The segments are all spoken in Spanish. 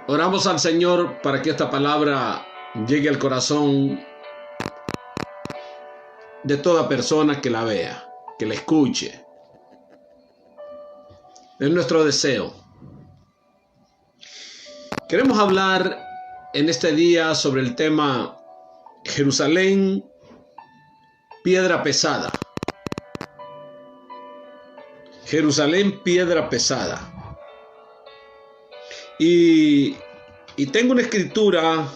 Oramos al Señor para que esta palabra llegue al corazón de toda persona que la vea, que la escuche. Es nuestro deseo. Queremos hablar en este día sobre el tema Jerusalén, piedra pesada. Jerusalén, piedra pesada. Y tengo una escritura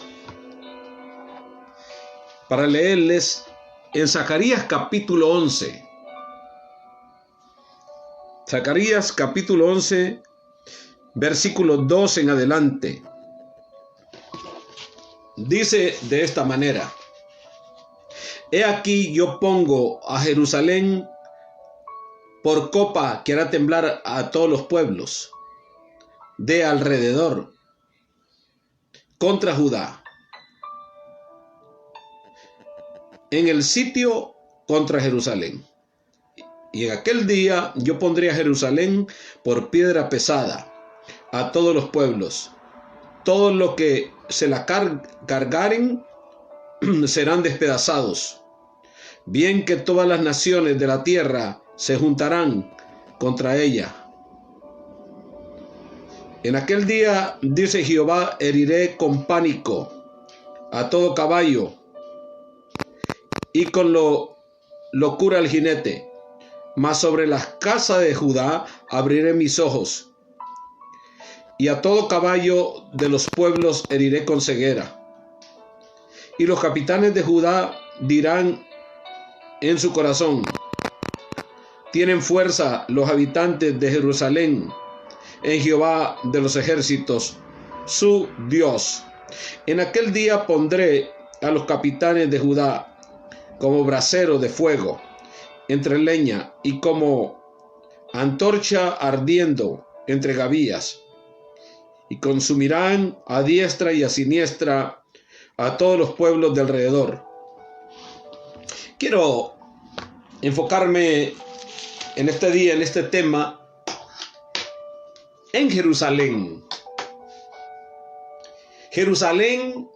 para leerles en Zacarías capítulo 11. Zacarías capítulo 11, versículo 2 en adelante. Dice de esta manera: He aquí yo pongo a Jerusalén por copa que hará temblar a todos los pueblos de alrededor contra Judá, en el sitio contra Jerusalén. Y en aquel día yo pondré a Jerusalén por piedra pesada a todos los pueblos. Todos los que se la cargaren serán despedazados. Bien que todas las naciones de la tierra se juntarán contra ella. En aquel día, dice Jehová, heriré con pánico a todo caballo y con locura al jinete. Mas sobre las casas de Judá abriré mis ojos, y a todo caballo de los pueblos heriré con ceguera. Y los capitanes de Judá dirán en su corazón: tienen fuerza los habitantes de Jerusalén en Jehová de los ejércitos, su Dios. En aquel día pondré a los capitanes de Judá como brasero de fuego entre leña y como antorcha ardiendo entre gavillas, y consumirán a diestra y a siniestra a todos los pueblos de alrededor. Quiero enfocarme en este día, en este tema, en Jerusalén. Jerusalén,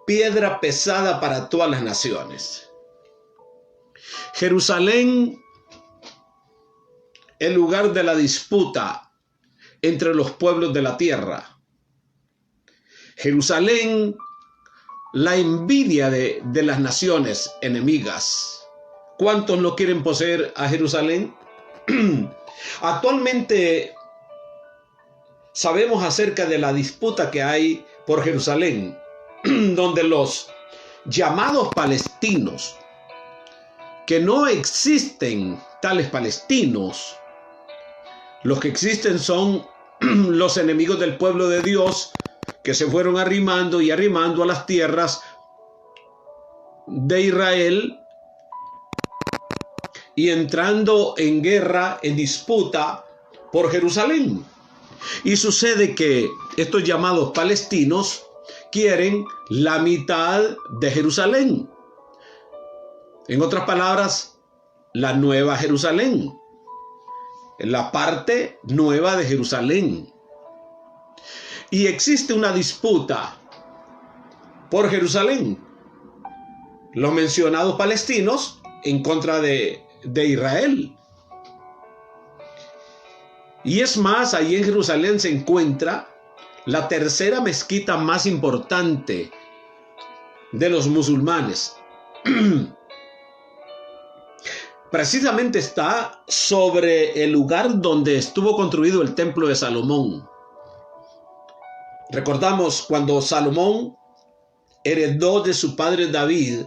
piedra pesada para todas las naciones. Jerusalén, el lugar de la disputa entre los pueblos de la tierra. Jerusalén, la envidia de las naciones enemigas. ¿Cuántos no quieren poseer a Jerusalén? Actualmente sabemos acerca de la disputa que hay por Jerusalén, donde los llamados palestinos, que no existen tales palestinos, los que existen son los enemigos del pueblo de Dios, que se fueron arrimando a las tierras de Israel y entrando en guerra, en disputa por Jerusalén. Y sucede que estos llamados palestinos quieren la mitad de Jerusalén. En otras palabras, la nueva Jerusalén, la parte nueva de Jerusalén. Y existe una disputa por Jerusalén. Los mencionados palestinos en contra de Israel. Y es más, ahí en Jerusalén se encuentra la tercera mezquita más importante de los musulmanes. Precisamente está sobre el lugar donde estuvo construido el templo de Salomón. Recordamos cuando Salomón heredó de su padre David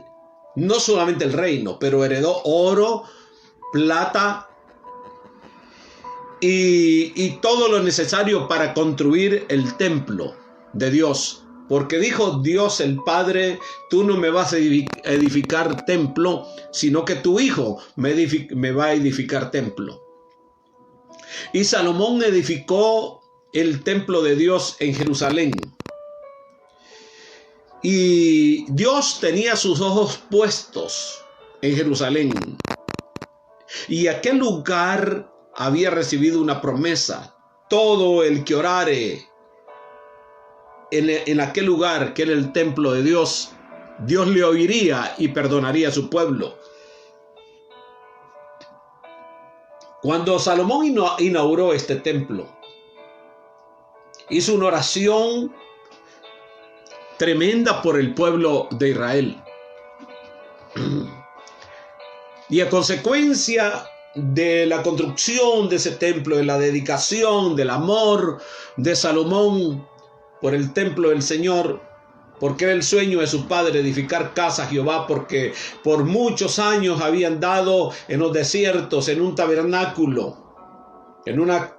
no solamente el reino, pero heredó oro, plata y todo lo necesario para construir el templo de Dios. Porque dijo Dios el Padre: tú no me vas a edificar templo, sino que tu hijo me va a edificar templo. Y Salomón edificó el templo de Dios en Jerusalén. Y Dios tenía sus ojos puestos en Jerusalén. Y aquel lugar había recibido una promesa: todo el que orare en aquel lugar que era el templo de Dios, Dios le oiría y perdonaría a su pueblo. Cuando Salomón inauguró este templo, hizo una oración tremenda por el pueblo de Israel. Y a consecuencia de la construcción de ese templo, de la dedicación, del amor de Salomón por el templo del Señor, porque era el sueño de su padre edificar casa a Jehová, porque por muchos años habían dado en los desiertos, en un tabernáculo, en una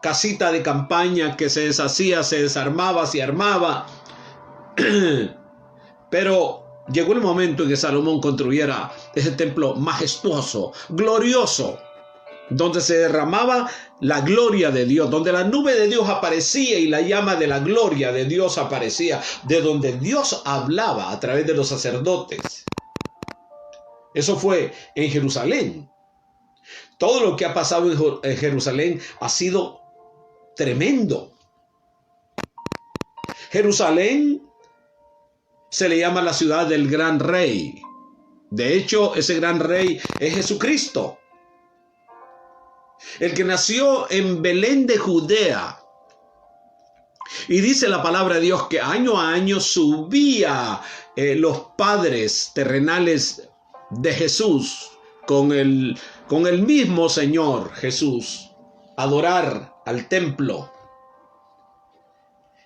casita de campaña que se deshacía, se desarmaba, se armaba. Pero llegó el momento en que Salomón construyera ese templo majestuoso, glorioso, donde se derramaba la gloria de Dios, donde la nube de Dios aparecía y la llama de la gloria de Dios aparecía, de donde Dios hablaba a través de los sacerdotes. Eso fue en Jerusalén. Todo lo que ha pasado en Jerusalén ha sido tremendo. Jerusalén se le llama la ciudad del gran rey. De hecho, ese gran rey es Jesucristo, el que nació en Belén de Judea. Y dice la palabra de Dios que año a año subía los padres terrenales de Jesús con el mismo Señor Jesús a adorar al templo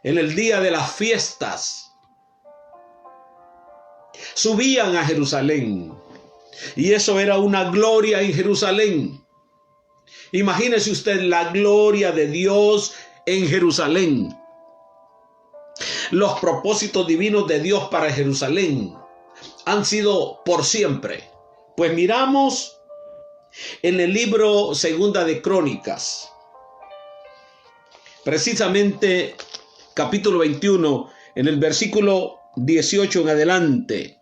en el día de las fiestas. Subían a Jerusalén y eso era una gloria en Jerusalén. Imagínese usted la gloria de Dios en Jerusalén, los propósitos divinos de Dios para Jerusalén han sido por siempre. Pues miramos en el libro Segunda de Crónicas, precisamente capítulo 21, en el versículo 18 en adelante,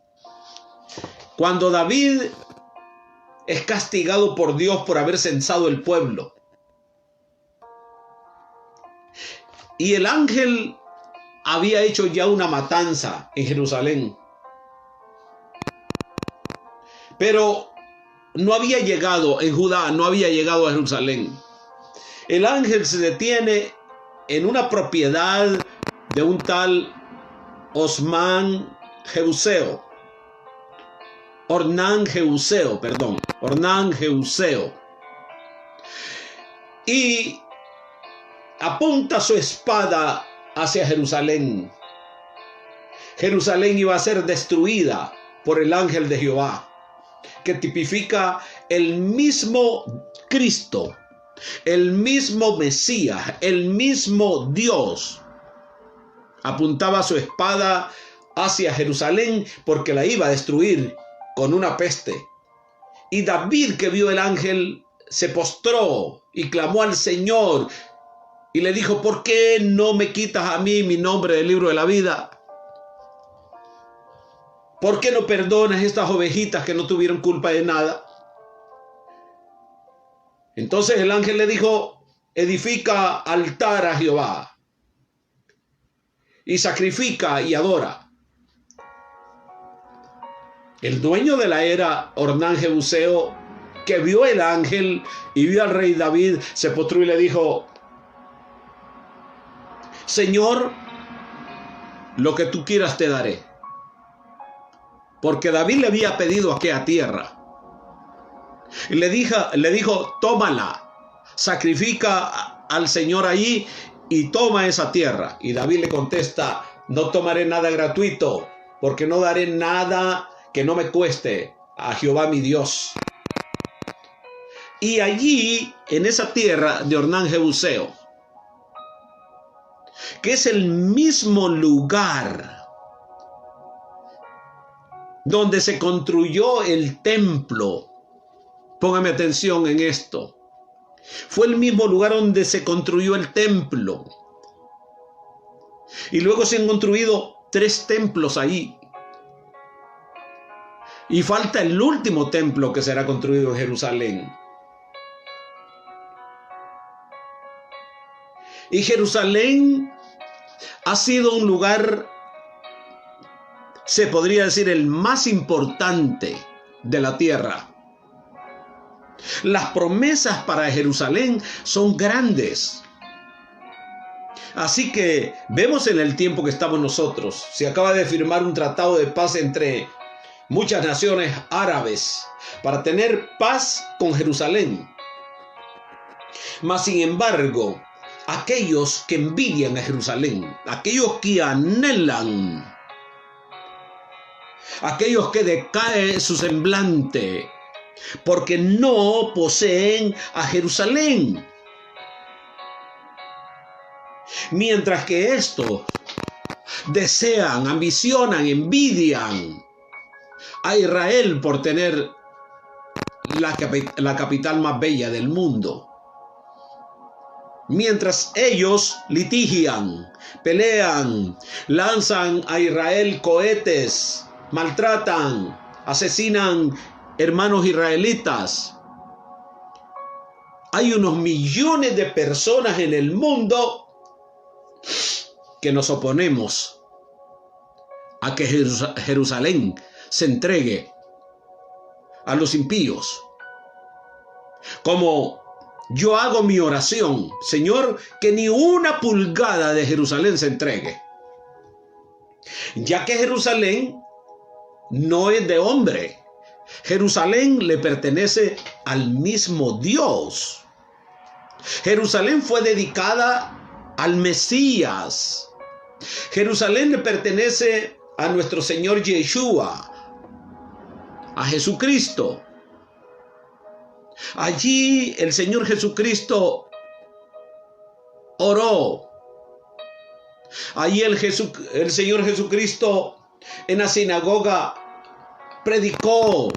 cuando David es castigado por Dios por haber censado el pueblo. Y el ángel había hecho ya una matanza en Jerusalén, pero no había llegado en Judá, no había llegado a Jerusalén. El ángel se detiene en una propiedad de un tal Ornán Jebuseo, y apunta su espada hacia Jerusalén. Jerusalén iba a ser destruida por el ángel de Jehová, que tipifica el mismo Cristo, el mismo Mesías, el mismo Dios. Apuntaba su espada hacia Jerusalén porque la iba a destruir con una peste. Y David, que vio el ángel, se postró y clamó al Señor y le dijo: ¿por qué no me quitas a mí mi nombre del libro de la vida? ¿Por qué no perdonas estas ovejitas que no tuvieron culpa de nada? Entonces el ángel le dijo: edifica altar a Jehová y sacrifica y adora. El dueño de la era, Ornán Jebuseo, que vio el ángel y vio al rey David, se postró y le dijo: Señor, lo que tú quieras te daré. Porque David le había pedido aquella tierra. Y le dijo: tómala, sacrifica al Señor allí y toma esa tierra. Y David le contesta: no tomaré nada gratuito, porque no daré nada que no me cueste a Jehová mi Dios. Y allí, en esa tierra de Ornán Jebuseo, que es el mismo lugar donde se construyó el templo, póngame atención en esto, fue el mismo lugar donde se construyó el templo. Y luego se han construido 3 templos ahí. Y falta el último templo que será construido en Jerusalén. Y Jerusalén ha sido un lugar, se podría decir, el más importante de la tierra. Las promesas para Jerusalén son grandes. Así que vemos en el tiempo que estamos nosotros, se acaba de firmar un tratado de paz entre muchas naciones árabes para tener paz con Jerusalén. Mas sin embargo, aquellos que envidian a Jerusalén, aquellos que anhelan, aquellos que decae su semblante, porque no poseen a Jerusalén. Mientras que estos desean, ambicionan, envidian a Israel por tener la capital más bella del mundo. Mientras ellos litigian, pelean, lanzan a Israel cohetes, maltratan, asesinan hermanos israelitas. Hay unos millones de personas en el mundo que nos oponemos a que Jerusalén se entregue a los impíos. Como yo hago mi oración, Señor, que ni una pulgada de Jerusalén se entregue, ya que Jerusalén no es de hombre. Jerusalén le pertenece al mismo Dios. Jerusalén fue dedicada al Mesías. Jerusalén le pertenece a nuestro Señor Yeshua, a Jesucristo. Allí el Señor Jesucristo oró. Allí el Señor Jesucristo en la sinagoga predicó.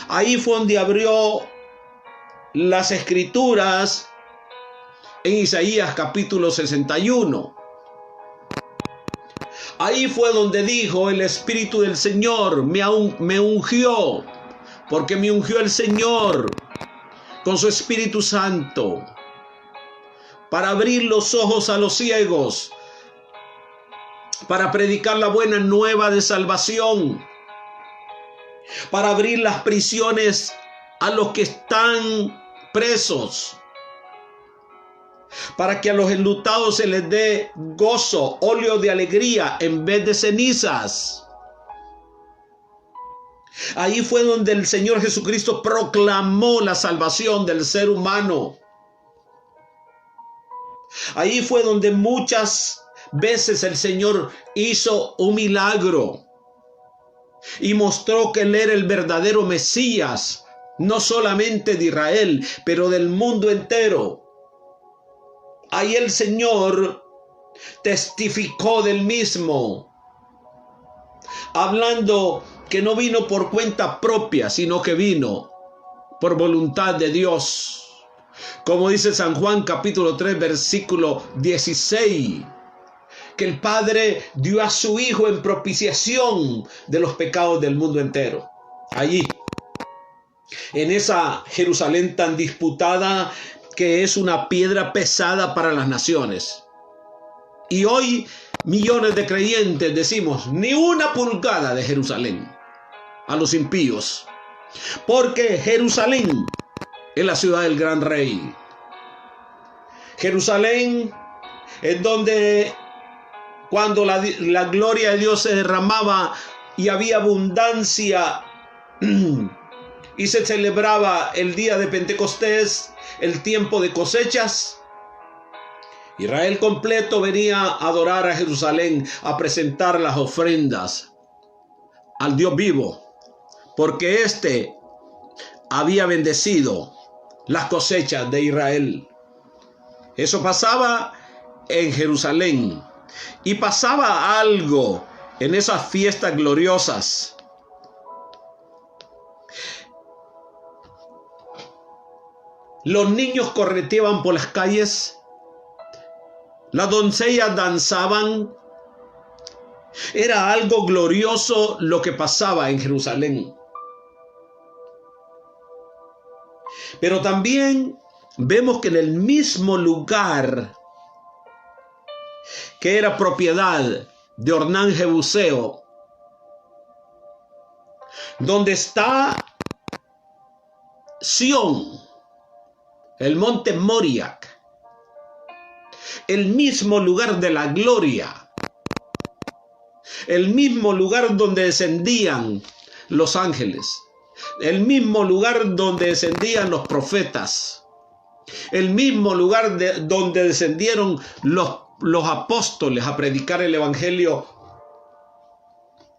Ahí fue donde abrió las escrituras en Isaías capítulo 61. Ahí fue donde dijo: el Espíritu del Señor me ungió, porque me ungió el Señor con su Espíritu Santo para abrir los ojos a los ciegos, para predicar la buena nueva de salvación, para abrir las prisiones a los que están presos, para que a los enlutados se les dé gozo, óleo de alegría en vez de cenizas. Ahí fue donde el Señor Jesucristo proclamó la salvación del ser humano. Ahí fue donde muchas veces el Señor hizo un milagro y mostró que Él era el verdadero Mesías, no solamente de Israel, pero del mundo entero. Ahí el Señor testificó del mismo, hablando que no vino por cuenta propia, sino que vino por voluntad de Dios. Como dice San Juan capítulo 3 versículo 16, que el Padre dio a su Hijo en propiciación de los pecados del mundo entero. Allí, en esa Jerusalén tan disputada, que es una piedra pesada para las naciones. Y hoy millones de creyentes decimos: ni una pulgada de Jerusalén a los impíos, porque Jerusalén es la ciudad del gran rey. Jerusalén es donde, cuando la gloria de Dios se derramaba y había abundancia y se celebraba el día de Pentecostés, el tiempo de cosechas, Israel completo venía a adorar a Jerusalén, a presentar las ofrendas al Dios vivo, porque éste había bendecido las cosechas de Israel. Eso pasaba en Jerusalén, y pasaba algo en esas fiestas gloriosas. Los niños correteaban por las calles, las doncellas danzaban. Era algo glorioso lo que pasaba en Jerusalén. Pero también vemos que en el mismo lugar que era propiedad de Ornán Jebuseo, donde está Sión, el monte Moriah, el mismo lugar de la gloria, el mismo lugar donde descendían los ángeles, el mismo lugar donde descendían los profetas, el mismo lugar donde descendieron los apóstoles a predicar el evangelio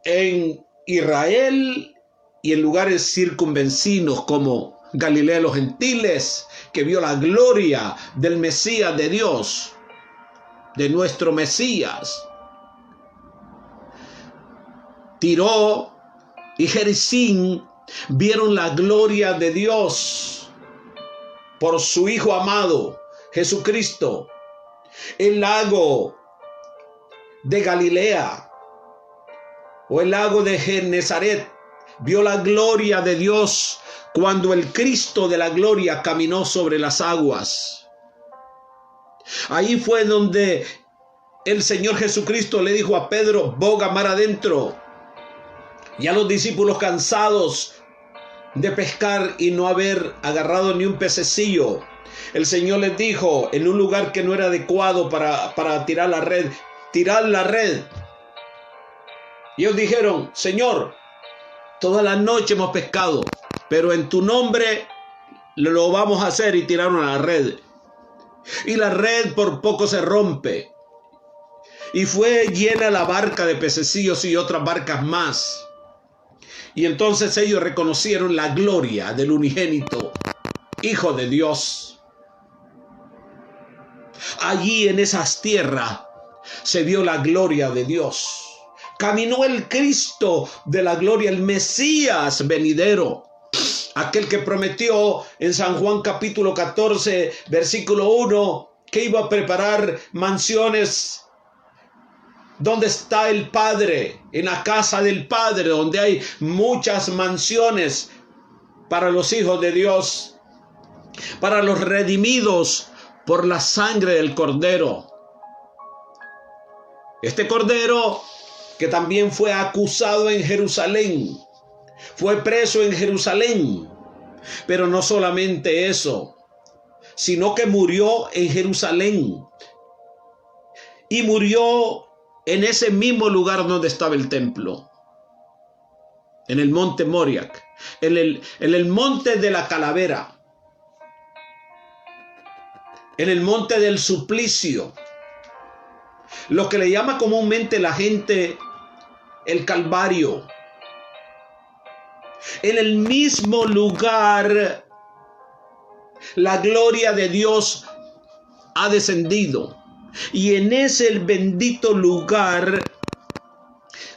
en Israel y en lugares circunvecinos como Galilea de los Gentiles, que vio la gloria del Mesías de Dios, de nuestro Mesías. Tiro y Jericín vieron la gloria de Dios por su Hijo amado, Jesucristo. El lago de Galilea o el lago de Genezaret vio la gloria de Dios cuando el Cristo de la gloria caminó sobre las aguas. Ahí fue donde el Señor Jesucristo le dijo a Pedro: boga mar adentro. Y a los discípulos, cansados de pescar y no haber agarrado ni un pececillo, el Señor les dijo, en un lugar que no era adecuado para tirar la red: tirad la red. Y ellos dijeron: Señor, toda la noche hemos pescado, pero en tu nombre lo vamos a hacer. Y tiraron a la red. Y la red por poco se rompe. Y fue llena la barca de pececillos y otras barcas más. Y entonces ellos reconocieron la gloria del unigénito Hijo de Dios. Allí en esas tierras se vio la gloria de Dios. Caminó el Cristo de la gloria, el Mesías venidero, aquel que prometió en San Juan capítulo 14, versículo 1, que iba a preparar mansiones donde está el Padre, en la casa del Padre, donde hay muchas mansiones para los hijos de Dios, para los redimidos por la sangre del Cordero. Este Cordero que también fue acusado en Jerusalén, fue preso en Jerusalén, pero no solamente eso, sino que murió en Jerusalén y murió en ese mismo lugar donde estaba el templo, en el monte Moriah, en el monte de la calavera, en el monte del suplicio, lo que le llama comúnmente la gente el Calvario. En el mismo lugar la gloria de Dios ha descendido, y en ese bendito lugar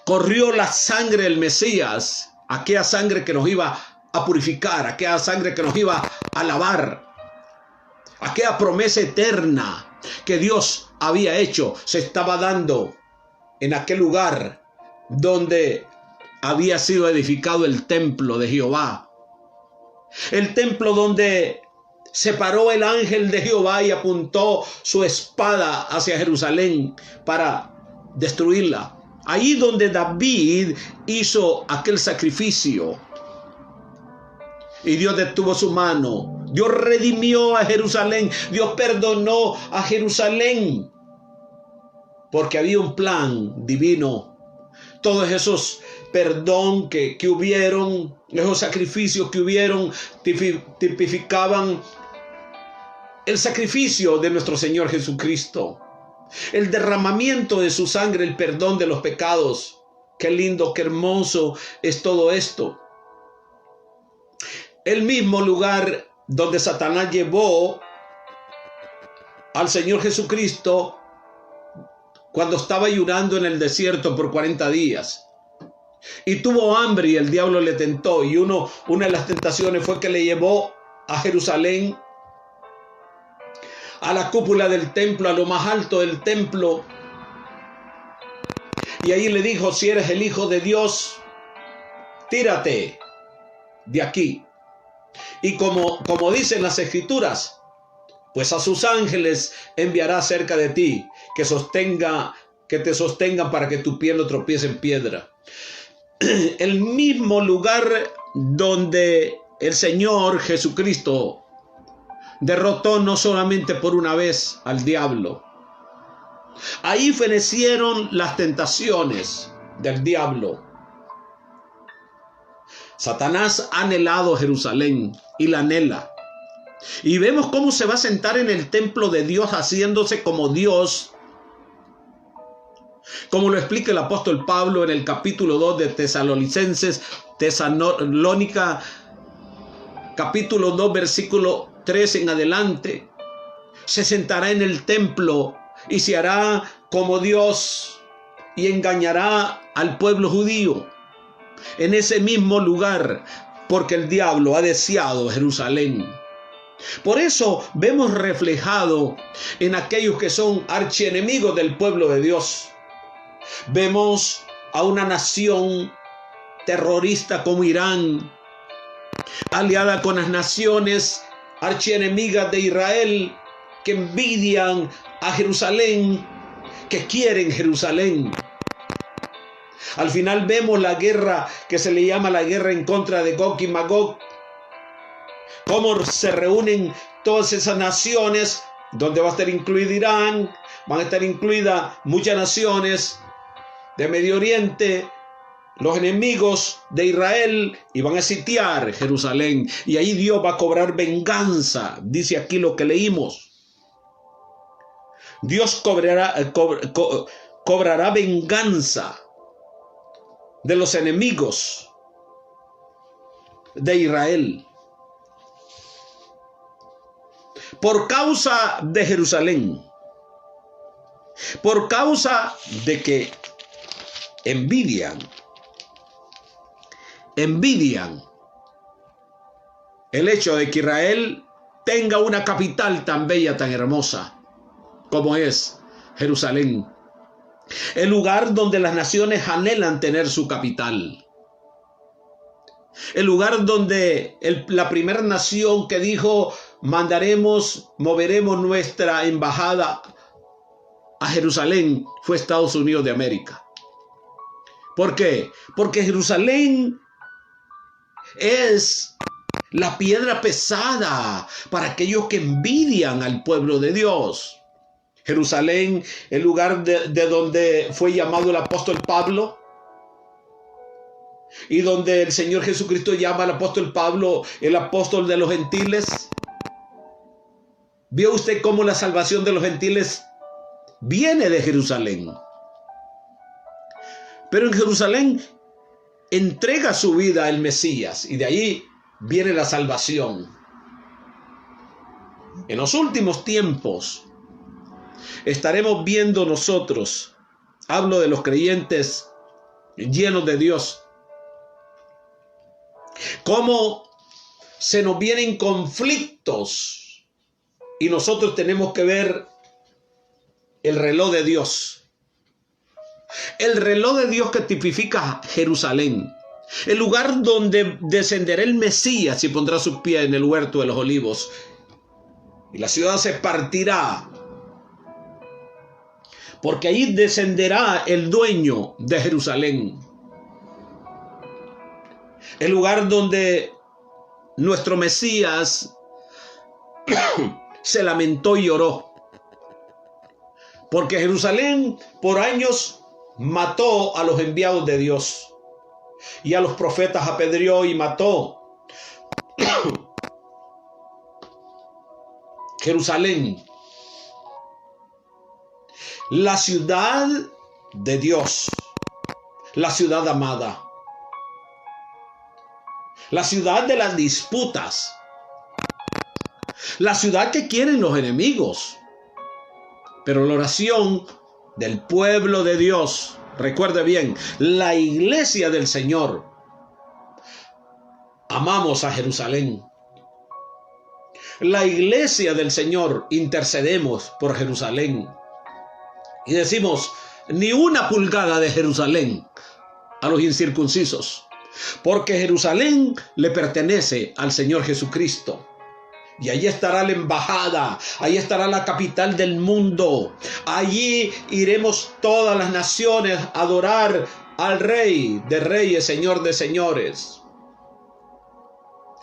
corrió la sangre del Mesías, aquella sangre que nos iba a purificar, aquella sangre que nos iba a lavar, aquella promesa eterna que Dios había hecho, se estaba dando en aquel lugar donde había sido edificado el templo de Jehová, el templo donde se paró el ángel de Jehová y apuntó su espada hacia Jerusalén para destruirla. Ahí donde David hizo aquel sacrificio. Y Dios detuvo su mano. Dios redimió a Jerusalén. Dios perdonó a Jerusalén. Porque había un plan divino. Todos esos perdón que hubieron, esos sacrificios que hubieron, tipificaban el sacrificio de nuestro Señor Jesucristo, el derramamiento de su sangre, el perdón de los pecados. Qué lindo, qué hermoso es todo esto. El mismo lugar donde Satanás llevó al Señor Jesucristo cuando estaba ayunando en el desierto por 40 días. Y tuvo hambre y el diablo le tentó. Y una de las tentaciones fue que le llevó a Jerusalén, a la cúpula del templo, a lo más alto del templo. Y ahí le dijo: si eres el Hijo de Dios, tírate de aquí. Y como dicen las Escrituras, pues a sus ángeles enviará cerca de ti, que te sostengan para que tu pie no tropiece en piedra. El mismo lugar donde el Señor Jesucristo derrotó no solamente por una vez al diablo. Ahí fenecieron las tentaciones del diablo. Satanás ha anhelado Jerusalén y la anhela. Y vemos cómo se va a sentar en el templo de Dios haciéndose como Dios, como lo explica el apóstol Pablo en el capítulo 2 de Tesalónica, capítulo 2, versículo 3 en adelante. Se sentará en el templo y se hará como Dios y engañará al pueblo judío en ese mismo lugar, porque el diablo ha deseado Jerusalén. Por eso vemos reflejado en aquellos que son archienemigos del pueblo de Dios. Vemos a una nación terrorista como Irán, aliada con las naciones archienemigas de Israel, que envidian a Jerusalén, que quieren Jerusalén. Al final vemos la guerra que se le llama la guerra en contra de Gog y Magog. Cómo se reúnen todas esas naciones, donde va a estar incluido Irán, van a estar incluidas muchas naciones de Medio Oriente, los enemigos de Israel, y van a sitiar Jerusalén. Y ahí Dios va a cobrar venganza. Dice aquí lo que leímos. Dios cobrará venganza de los enemigos de Israel por causa de Jerusalén, por causa de que envidian el hecho de que Israel tenga una capital tan bella, tan hermosa como es Jerusalén, el lugar donde las naciones anhelan tener su capital, el lugar donde la primera nación que dijo: moveremos nuestra embajada a Jerusalén, fue Estados Unidos de América. ¿Por qué? Porque Jerusalén es la piedra pesada para aquellos que envidian al pueblo de Dios. Jerusalén, el lugar de donde fue llamado el apóstol Pablo, y donde el Señor Jesucristo llama al apóstol Pablo el apóstol de los gentiles. ¿Vio usted cómo la salvación de los gentiles viene de Jerusalén? Pero en Jerusalén entrega su vida el Mesías, y de ahí viene la salvación. En los últimos tiempos estaremos viendo nosotros, hablo de los creyentes llenos de Dios, cómo se nos vienen conflictos, y nosotros tenemos que ver el reloj de Dios. El reloj de Dios que tipifica Jerusalén, el lugar donde descenderá el Mesías y pondrá sus pies en el huerto de los olivos, y la ciudad se partirá, porque ahí descenderá el dueño de Jerusalén, el lugar donde nuestro Mesías se lamentó y lloró, porque Jerusalén por años mató a los enviados de Dios, y a los profetas apedreó y mató. Jerusalén, la ciudad de Dios, la ciudad amada, la ciudad de las disputas, la ciudad que quieren los enemigos. Pero la oración del pueblo de Dios, recuerde bien, la iglesia del Señor, amamos a Jerusalén. La iglesia del Señor intercedemos por Jerusalén y decimos: ni una pulgada de Jerusalén a los incircuncisos, porque Jerusalén le pertenece al Señor Jesucristo. Y allí estará la embajada, allí estará la capital del mundo. Allí iremos todas las naciones a adorar al Rey de Reyes, Señor de Señores.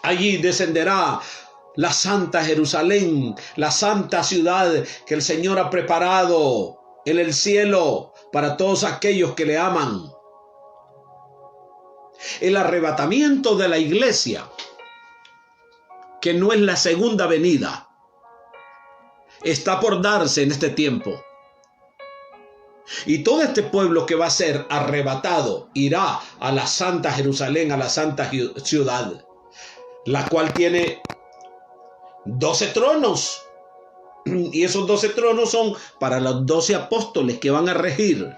Allí descenderá la Santa Jerusalén, la santa ciudad que el Señor ha preparado en el cielo para todos aquellos que le aman. El arrebatamiento de la iglesia, que no es la segunda venida, está por darse en este tiempo. Y todo este pueblo que va a ser arrebatado irá a la Santa Jerusalén, a la Santa Ciudad, la cual tiene 12 tronos. Y esos 12 tronos son para los 12 apóstoles que van a regir.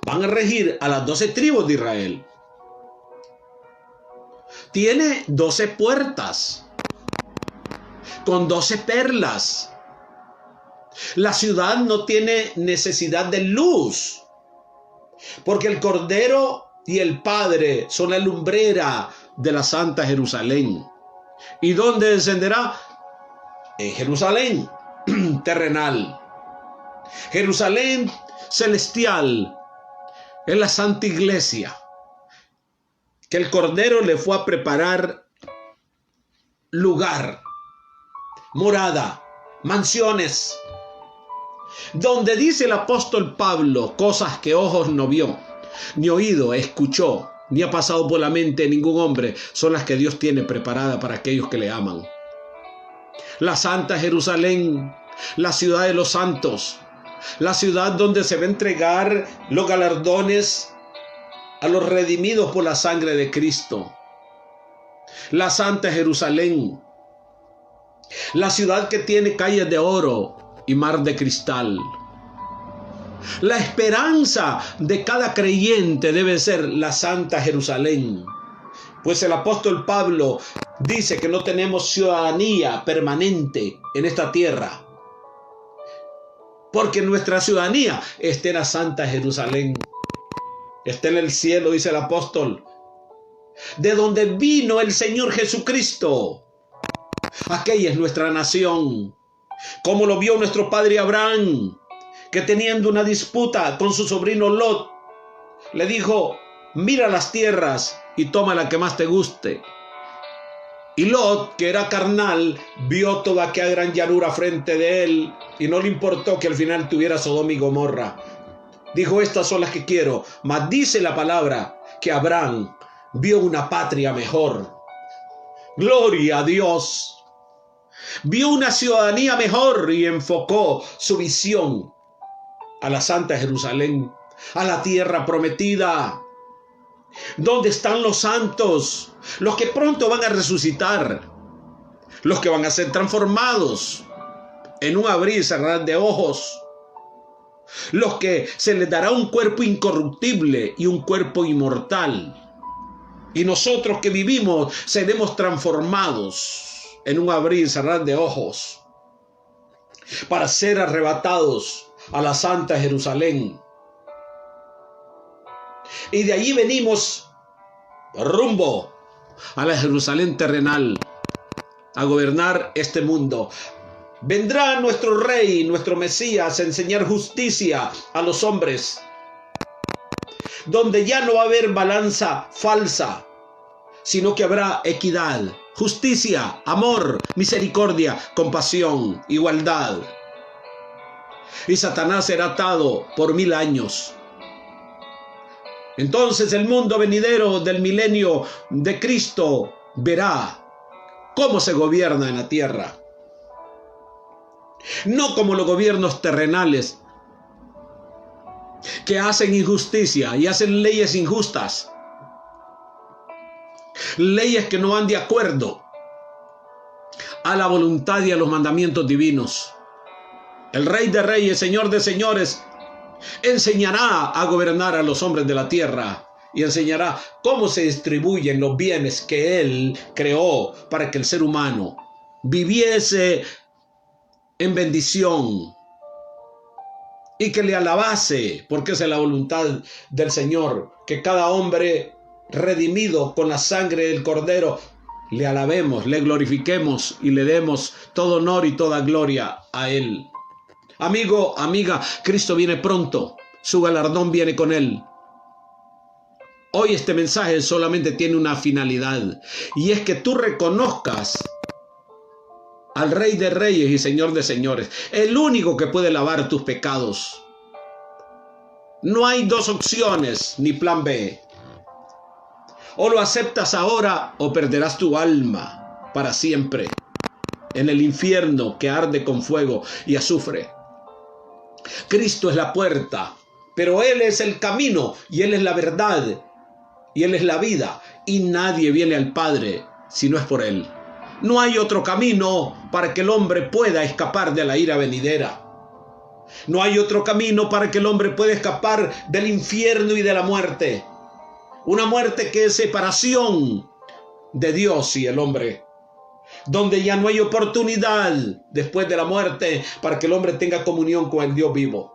Van a regir a las 12 tribus de Israel. Tiene 12 puertas con 12 perlas. La ciudad no tiene necesidad de luz, porque el Cordero y el Padre son la lumbrera de la Santa Jerusalén. ¿Y dónde descenderá? En Jerusalén terrenal. Jerusalén celestial es la Santa Iglesia, que el Cordero le fue a preparar lugar, morada, mansiones, donde dice el apóstol Pablo cosas que ojos no vio, ni oído escuchó, ni ha pasado por la mente de ningún hombre, son las que Dios tiene preparadas para aquellos que le aman. La Santa Jerusalén, la ciudad de los santos, la ciudad donde se va a entregar los galardones a los redimidos por la sangre de Cristo. La Santa Jerusalén, la ciudad que tiene calles de oro y mar de cristal. La esperanza de cada creyente debe ser la Santa Jerusalén, pues el apóstol Pablo dice que no tenemos ciudadanía permanente en esta tierra, porque nuestra ciudadanía está en la Santa Jerusalén, está en el cielo, dice el apóstol, de donde vino el Señor Jesucristo. Aquella es nuestra nación, como lo vio nuestro padre Abraham, que teniendo una disputa con su sobrino Lot, le dijo: mira las tierras y toma la que más te guste. Y Lot, que era carnal, vio toda aquella gran llanura frente de él y no le importó que al final tuviera Sodoma y Gomorra. Dijo: estas son las que quiero. Mas dice la palabra que Abraham vio una patria mejor. Gloria a Dios. Vio una ciudadanía mejor y enfocó su visión a la Santa Jerusalén, a la tierra prometida, donde están los santos, los que pronto van a resucitar, los que van a ser transformados en un abrir y cerrar de ojos, los que se les dará un cuerpo incorruptible y un cuerpo inmortal. Y nosotros que vivimos seremos transformados en un abrir y cerrar de ojos para ser arrebatados a la Santa Jerusalén. Y de allí venimos rumbo a la Jerusalén terrenal, a gobernar este mundo. Vendrá nuestro Rey, nuestro Mesías, a enseñar justicia a los hombres, donde ya no va a haber balanza falsa, sino que habrá equidad, justicia, amor, misericordia, compasión, igualdad. Y Satanás será atado por 1000 años. Entonces el mundo venidero del milenio de Cristo verá cómo se gobierna en la tierra. No como los gobiernos terrenales que hacen injusticia y hacen leyes injustas. Leyes que no van de acuerdo a la voluntad y a los mandamientos divinos. El Rey de Reyes, Señor de Señores, enseñará a gobernar a los hombres de la tierra y enseñará cómo se distribuyen los bienes que Él creó para que el ser humano viviese en bendición y que le alabase, porque esa es la voluntad del Señor, que cada hombre redimido con la sangre del Cordero le alabemos, le glorifiquemos y le demos todo honor y toda gloria a Él. Amigo, amiga, Cristo viene pronto, su galardón viene con Él. Hoy este mensaje solamente tiene una finalidad, y es que tú reconozcas al Rey de Reyes y Señor de Señores, el único que puede lavar tus pecados. No hay dos opciones ni plan B. O lo aceptas ahora o perderás tu alma para siempre en el infierno que arde con fuego y azufre. Cristo es la puerta, pero Él es el camino y Él es la verdad y Él es la vida, y nadie viene al Padre si no es por Él. No hay otro camino para que el hombre pueda escapar de la ira venidera. No hay otro camino para que el hombre pueda escapar del infierno y de la muerte. Una muerte que es separación de Dios y el hombre, donde ya no hay oportunidad después de la muerte para que el hombre tenga comunión con el Dios vivo.